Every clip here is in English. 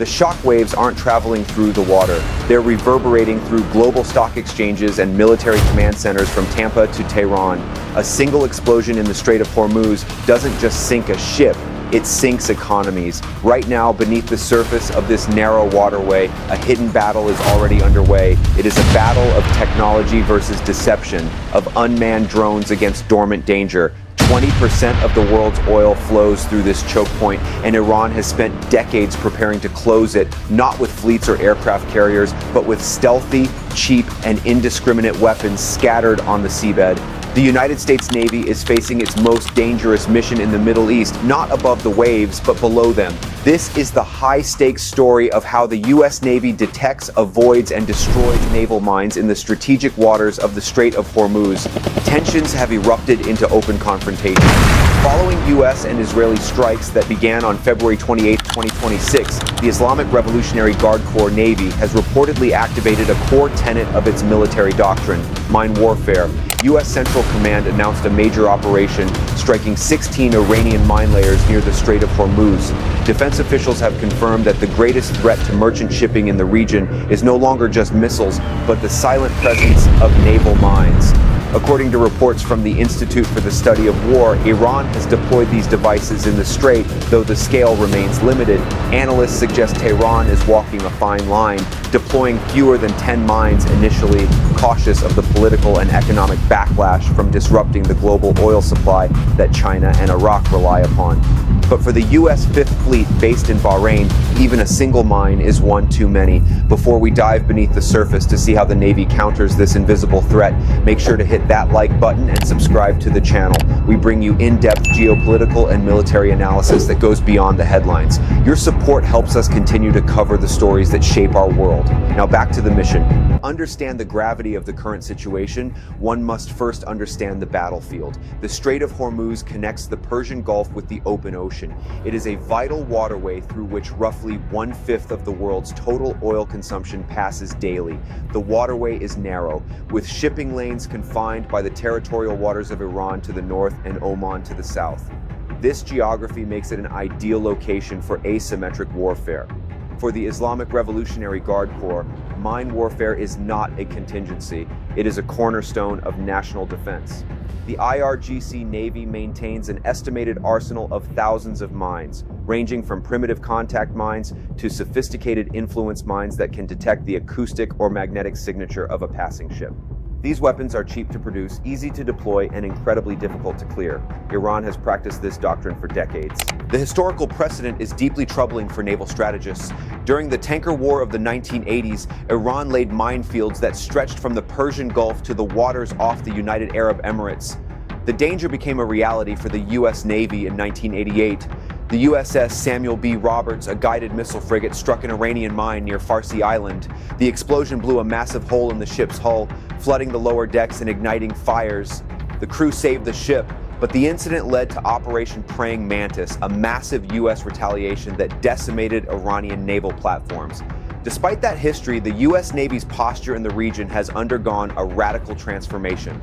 The shock waves aren't traveling through the water. They're reverberating through global stock exchanges and military command centers from Tampa to Tehran. A single explosion in the Strait of Hormuz doesn't just sink a ship, it sinks economies. Right now, beneath the surface of this narrow waterway, a hidden battle is already underway. It is a battle of technology versus deception, of unmanned drones against dormant danger. 20% of the world's oil flows through this choke point, and Iran has spent decades preparing to close it, not with fleets or aircraft carriers, but with stealthy, cheap, and indiscriminate weapons scattered on the seabed. The United States Navy is facing its most dangerous mission in the Middle East, not above the waves, but below them. This is the high-stakes story of how the U.S. Navy detects, avoids, and destroys naval mines in the strategic waters of the Strait of Hormuz. Tensions have erupted into open confrontation. Following U.S. and Israeli strikes that began on February 28, 2026, the Islamic Revolutionary Guard Corps Navy has reportedly activated a core tenet of its military doctrine, mine warfare. U.S. Central Command announced a major operation, striking 16 Iranian mine layers near the Strait of Hormuz. Defense officials have confirmed that the greatest threat to merchant shipping in the region is no longer just missiles, but the silent presence of naval mines. According to reports from the Institute for the Study of War, Iran has deployed these devices in the strait, though the scale remains limited. Analysts suggest Tehran is walking a fine line, deploying fewer than 10 mines initially, cautious of the political and economic backlash from disrupting the global oil supply that China and Iraq rely upon. But for the U.S. Fifth Fleet based in Bahrain, even a single mine is one too many. Before we dive beneath the surface to see how the Navy counters this invisible threat, make sure to hit that like button and subscribe to the channel. We bring you in-depth geopolitical and military analysis that goes beyond the headlines. Your support helps us continue to cover the stories that shape our world. Now back to the mission. To understand the gravity of the current situation, one must first understand the battlefield. The Strait of Hormuz connects the Persian Gulf with the open ocean. It is a vital waterway through which roughly 1/5 of the world's total oil consumption passes daily. The waterway is narrow, with shipping lanes confined by the territorial waters of Iran to the north and Oman to the south. This geography makes it an ideal location for asymmetric warfare. For the Islamic Revolutionary Guard Corps, mine warfare is not a contingency. It is a cornerstone of national defense. The IRGC Navy maintains an estimated arsenal of thousands of mines, ranging from primitive contact mines to sophisticated influence mines that can detect the acoustic or magnetic signature of a passing ship. These weapons are cheap to produce, easy to deploy, and incredibly difficult to clear. Iran has practiced this doctrine for decades. The historical precedent is deeply troubling for naval strategists. During the tanker war of the 1980s, Iran laid minefields that stretched from the Persian Gulf to the waters off the United Arab Emirates. The danger became a reality for the U.S. Navy in 1988. The USS Samuel B. Roberts, a guided missile frigate, struck an Iranian mine near Farsi Island. The explosion blew a massive hole in the ship's hull, flooding the lower decks and igniting fires. The crew saved the ship, but the incident led to Operation Praying Mantis, a massive U.S. retaliation that decimated Iranian naval platforms. Despite that history, the U.S. Navy's posture in the region has undergone a radical transformation.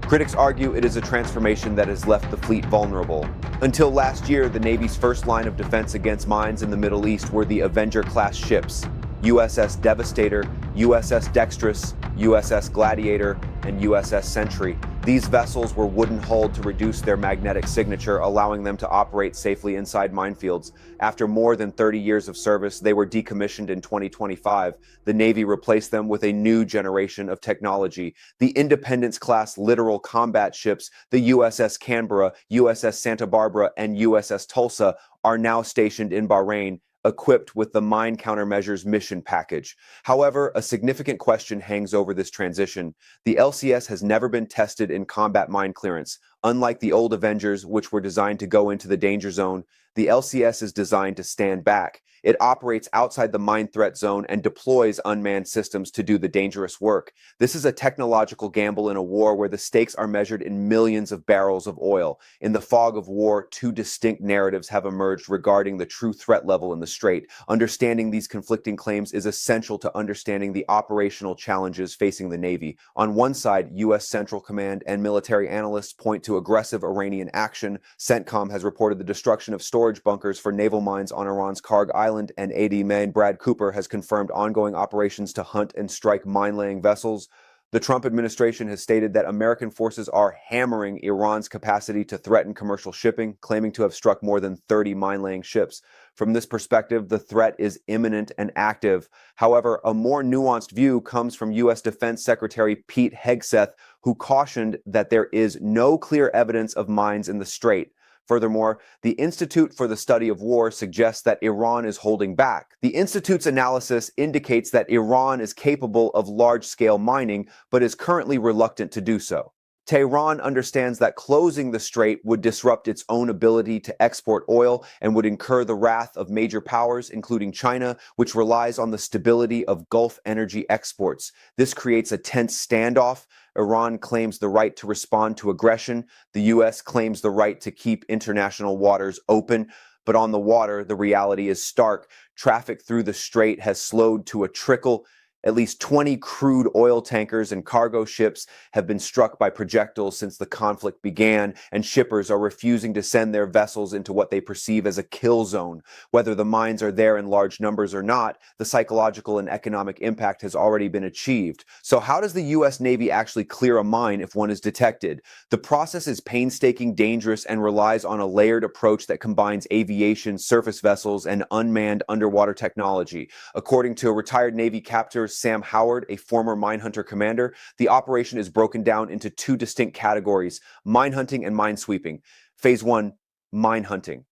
Critics argue it is a transformation that has left the fleet vulnerable. Until last year, the Navy's first line of defense against mines in the Middle East were the Avenger-class ships: USS Devastator, USS Dexterous, USS Gladiator, and USS Sentry. These vessels were wooden-hulled to reduce their magnetic signature, allowing them to operate safely inside minefields. After more than 30 years of service, they were decommissioned in 2025. The Navy replaced them with a new generation of technology. The Independence-class littoral combat ships, the USS Canberra, USS Santa Barbara, and USS Tulsa, are now stationed in Bahrain, equipped with the Mine Countermeasures Mission Package. However, a significant question hangs over this transition. The LCS has never been tested in combat mine clearance. Unlike the old Avengers, which were designed to go into the danger zone, the LCS is designed to stand back. It operates outside the mine threat zone and deploys unmanned systems to do the dangerous work. This is a technological gamble in a war where the stakes are measured in millions of barrels of oil. In the fog of war, two distinct narratives have emerged regarding the true threat level in the strait. Understanding these conflicting claims is essential to understanding the operational challenges facing the Navy. On one side, U.S. Central Command and military analysts point to to aggressive Iranian action. CENTCOM has reported the destruction of storage bunkers for naval mines on Iran's Karg Island, and AD Main Brad Cooper has confirmed ongoing operations to hunt and strike mine-laying vessels. The Trump administration has stated that American forces are hammering Iran's capacity to threaten commercial shipping, claiming to have struck more than 30 mine-laying ships. From this perspective, the threat is imminent and active. However, a more nuanced view comes from U.S. Defense Secretary Pete Hegseth, who cautioned that there is no clear evidence of mines in the strait. Furthermore, the Institute for the Study of War suggests that Iran is holding back. The Institute's analysis indicates that Iran is capable of large-scale mining, but is currently reluctant to do so. Tehran understands that closing the strait would disrupt its own ability to export oil and would incur the wrath of major powers, including China, which relies on the stability of Gulf energy exports. This creates a tense standoff. Iran claims the right to respond to aggression. The U.S. claims the right to keep international waters open. But on the water, the reality is stark. Traffic through the strait has slowed to a trickle. At least 20 crude oil tankers and cargo ships have been struck by projectiles since the conflict began, and shippers are refusing to send their vessels into what they perceive as a kill zone. Whether the mines are there in large numbers or not, the psychological and economic impact has already been achieved. So how does the U.S. Navy actually clear a mine if one is detected? The process is painstaking, dangerous, and relies on a layered approach that combines aviation, surface vessels, and unmanned underwater technology. According to a retired Navy captain, Sam Howard, a former minehunter commander, the operation is broken down into two distinct categories: mine hunting and minesweeping. Phase 1, mine hunting.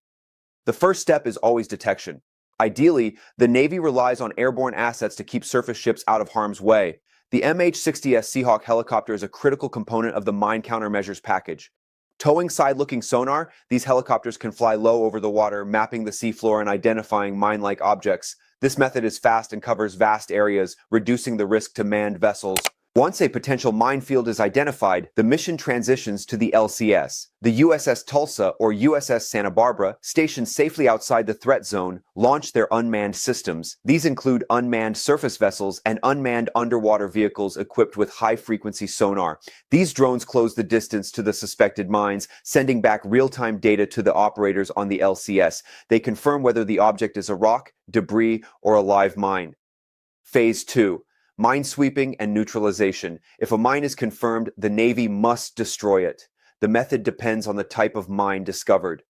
The first step is always detection. Ideally, the Navy relies on airborne assets to keep surface ships out of harm's way. The MH-60S Seahawk helicopter is a critical component of the mine countermeasures package. Towing side-looking sonar, these helicopters can fly low over the water, mapping the seafloor and identifying mine-like objects. This method is fast and covers vast areas, reducing the risk to manned vessels. Once a potential minefield is identified, the mission transitions to the LCS. The USS Tulsa or USS Santa Barbara, stationed safely outside the threat zone, launch their unmanned systems. These include unmanned surface vessels and unmanned underwater vehicles equipped with high-frequency sonar. These drones close the distance to the suspected mines, sending back real-time data to the operators on the LCS. They confirm whether the object is a rock, debris, or a live mine. Phase 2. Minesweeping and neutralization. If a mine is confirmed, the Navy must destroy it. The method depends on the type of mine discovered.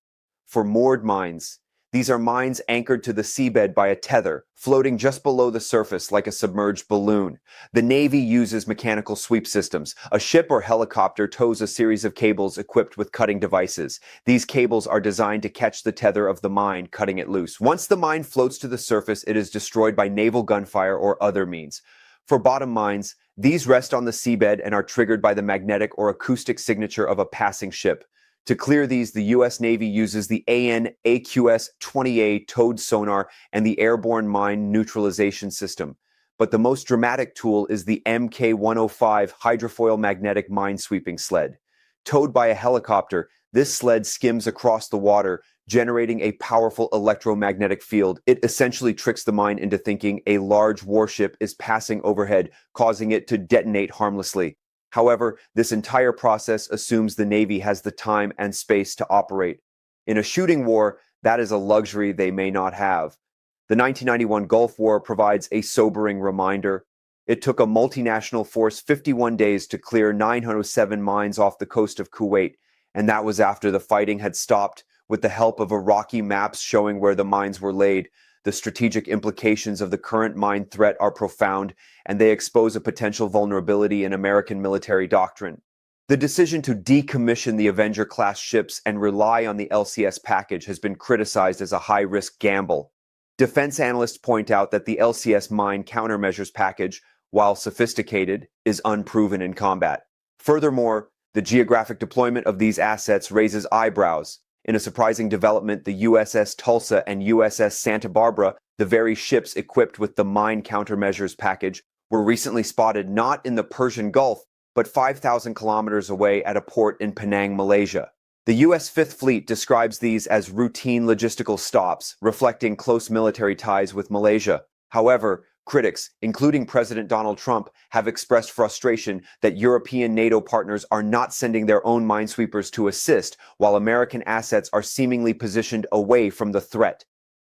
For moored mines, these are mines anchored to the seabed by a tether, floating just below the surface like a submerged balloon. The Navy uses mechanical sweep systems. A ship or helicopter tows a series of cables equipped with cutting devices. These cables are designed to catch the tether of the mine, cutting it loose. Once the mine floats to the surface, it is destroyed by naval gunfire or other means. For bottom mines, these rest on the seabed and are triggered by the magnetic or acoustic signature of a passing ship. To clear these, the U.S. Navy uses the AN/AQS-20A towed sonar and the airborne mine neutralization system. But the most dramatic tool is the MK-105 hydrofoil magnetic minesweeping sled. Towed by a helicopter, this sled skims across the water, generating a powerful electromagnetic field. It essentially tricks the mine into thinking a large warship is passing overhead, causing it to detonate harmlessly. However, this entire process assumes the Navy has the time and space to operate. In a shooting war, that is a luxury they may not have. The 1991 Gulf War provides a sobering reminder. It took a multinational force 51 days to clear 907 mines off the coast of Kuwait, and that was after the fighting had stopped. With the help of Iraqi maps showing where the mines were laid, the strategic implications of the current mine threat are profound, and they expose a potential vulnerability in American military doctrine. The decision to decommission the Avenger-class ships and rely on the LCS package has been criticized as a high-risk gamble. Defense analysts point out that the LCS mine countermeasures package, while sophisticated, is unproven in combat. Furthermore, the geographic deployment of these assets raises eyebrows. In a surprising development, the USS Tulsa and USS Santa Barbara, the very ships equipped with the mine countermeasures package, were recently spotted not in the Persian Gulf, but 5,000 kilometers away at a port in Penang, Malaysia. The U.S. Fifth Fleet describes these as routine logistical stops, reflecting close military ties with Malaysia. However, Critics, including President Donald Trump, have expressed frustration that European NATO partners are not sending their own minesweepers to assist, while American assets are seemingly positioned away from the threat.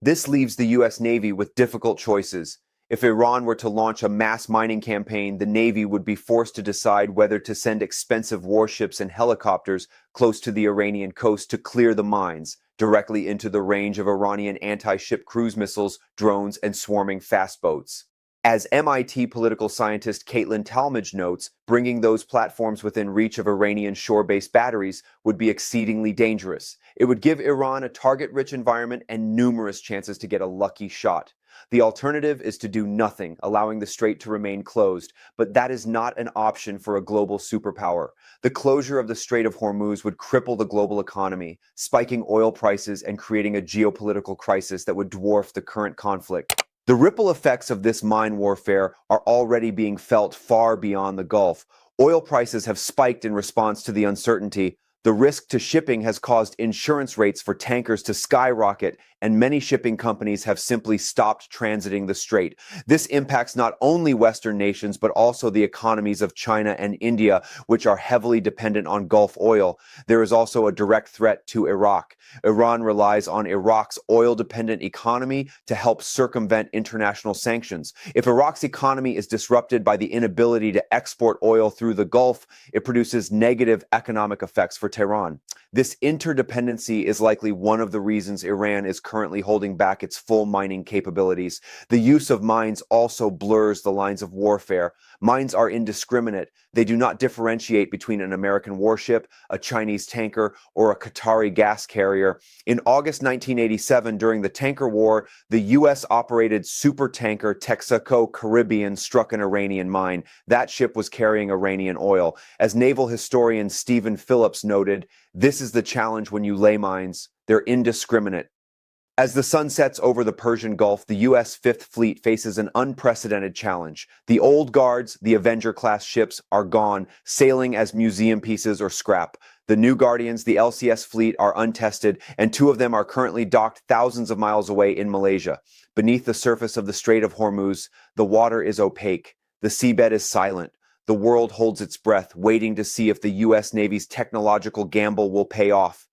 This leaves the U.S. Navy with difficult choices. If Iran were to launch a mass mining campaign, the Navy would be forced to decide whether to send expensive warships and helicopters close to the Iranian coast to clear the mines, directly into the range of Iranian anti-ship cruise missiles, drones, and swarming fast boats. As MIT political scientist Caitlin Talmadge notes, bringing those platforms within reach of Iranian shore-based batteries would be exceedingly dangerous. It would give Iran a target-rich environment and numerous chances to get a lucky shot. The alternative is to do nothing, allowing the strait to remain closed, but that is not an option for a global superpower. The closure of the Strait of Hormuz would cripple the global economy, spiking oil prices and creating a geopolitical crisis that would dwarf the current conflict. The ripple effects of this mine warfare are already being felt far beyond the Gulf. Oil prices have spiked in response to the uncertainty. The risk to shipping has caused insurance rates for tankers to skyrocket, and many shipping companies have simply stopped transiting the strait. This impacts not only Western nations, but also the economies of China and India, which are heavily dependent on Gulf oil. There is also a direct threat to Iraq. Iran relies on Iraq's oil-dependent economy to help circumvent international sanctions. If Iraq's economy is disrupted by the inability to export oil through the Gulf, it produces negative economic effects for Tehran. This interdependency is likely one of the reasons Iran is currently holding back its full mining capabilities. The use of mines also blurs the lines of warfare. Mines are indiscriminate. They do not differentiate between an American warship, a Chinese tanker, or a Qatari gas carrier. In August 1987, during the tanker war, the U.S.-operated supertanker Texaco Caribbean struck an Iranian mine. That ship was carrying Iranian oil. As naval historian Stephen Phillips noted, this is the challenge when you lay mines. They're indiscriminate. As the sun sets over the Persian Gulf, the U.S. Fifth Fleet faces an unprecedented challenge. The old guards, the Avenger-class ships, are gone, sailing as museum pieces or scrap. The new Guardians, the LCS fleet, are untested, and two of them are currently docked thousands of miles away in Malaysia. Beneath the surface of the Strait of Hormuz, the water is opaque. The seabed is silent. The world holds its breath, waiting to see if the U.S. Navy's technological gamble will pay off.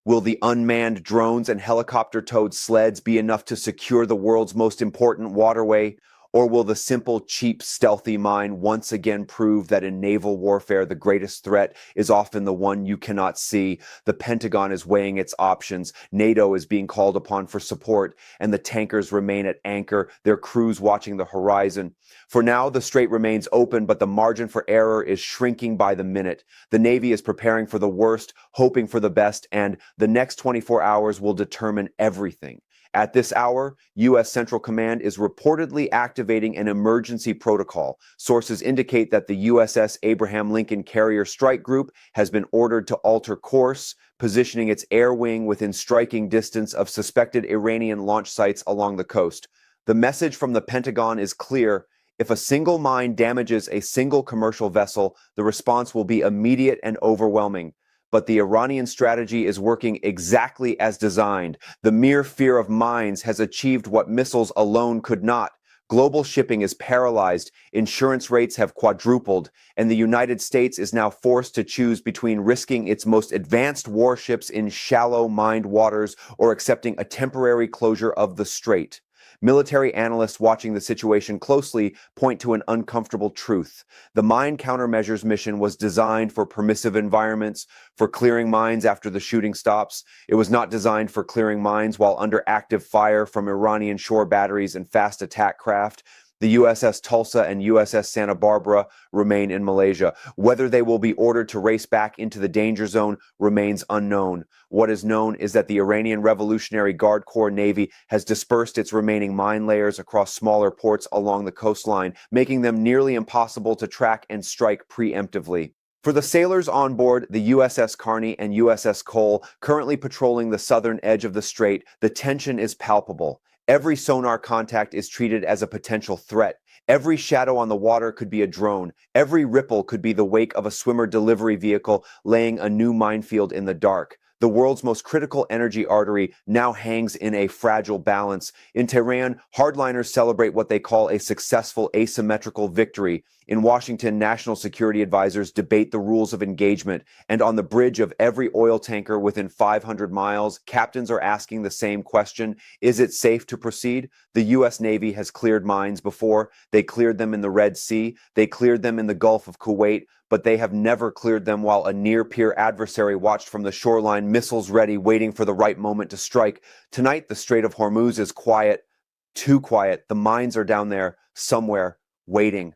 Will the unmanned drones and helicopter-towed sleds be enough to secure the world's most important waterway? Or will the simple, cheap, stealthy mine once again prove that in naval warfare the greatest threat is often the one you cannot see? The Pentagon is weighing its options, NATO is being called upon for support, and the tankers remain at anchor, their crews watching the horizon. For now, the strait remains open, but the margin for error is shrinking by the minute. The Navy is preparing for the worst, hoping for the best, and the next 24 hours will determine everything. At this hour, U.S. Central Command is reportedly activating an emergency protocol. Sources indicate that the USS Abraham Lincoln Carrier Strike Group has been ordered to alter course, positioning its air wing within striking distance of suspected Iranian launch sites along the coast. The message from the Pentagon is clear. If a single mine damages a single commercial vessel, the response will be immediate and overwhelming. But the Iranian strategy is working exactly as designed. The mere fear of mines has achieved what missiles alone could not. Global shipping is paralyzed, insurance rates have quadrupled, and the United States is now forced to choose between risking its most advanced warships in shallow mined waters or accepting a temporary closure of the strait. Military analysts watching the situation closely point to an uncomfortable truth. The mine countermeasures mission was designed for permissive environments, for clearing mines after the shooting stops. It was not designed for clearing mines while under active fire from Iranian shore batteries and fast attack craft. The USS Tulsa and USS Santa Barbara remain in Malaysia. Whether they will be ordered to race back into the danger zone remains unknown. What is known is that the Iranian Revolutionary Guard Corps Navy has dispersed its remaining mine layers across smaller ports along the coastline, making them nearly impossible to track and strike preemptively. For the sailors on board the USS Carney and USS Cole, currently patrolling the southern edge of the strait, the tension is palpable. Every sonar contact is treated as a potential threat. Every shadow on the water could be a drone. Every ripple could be the wake of a swimmer delivery vehicle laying a new minefield in the dark. The world's most critical energy artery now hangs in a fragile balance. In Tehran, hardliners celebrate what they call a successful asymmetrical victory. In Washington, national security advisors debate the rules of engagement. And on the bridge of every oil tanker within 500 miles, captains are asking the same question: is it safe to proceed? The U.S. Navy has cleared mines before. They cleared them in the Red Sea. They cleared them in the Gulf of Kuwait. But they have never cleared them while a near-peer adversary watched from the shoreline, missiles ready, waiting for the right moment to strike. Tonight, the Strait of Hormuz is quiet, too quiet. The mines are down there somewhere, waiting.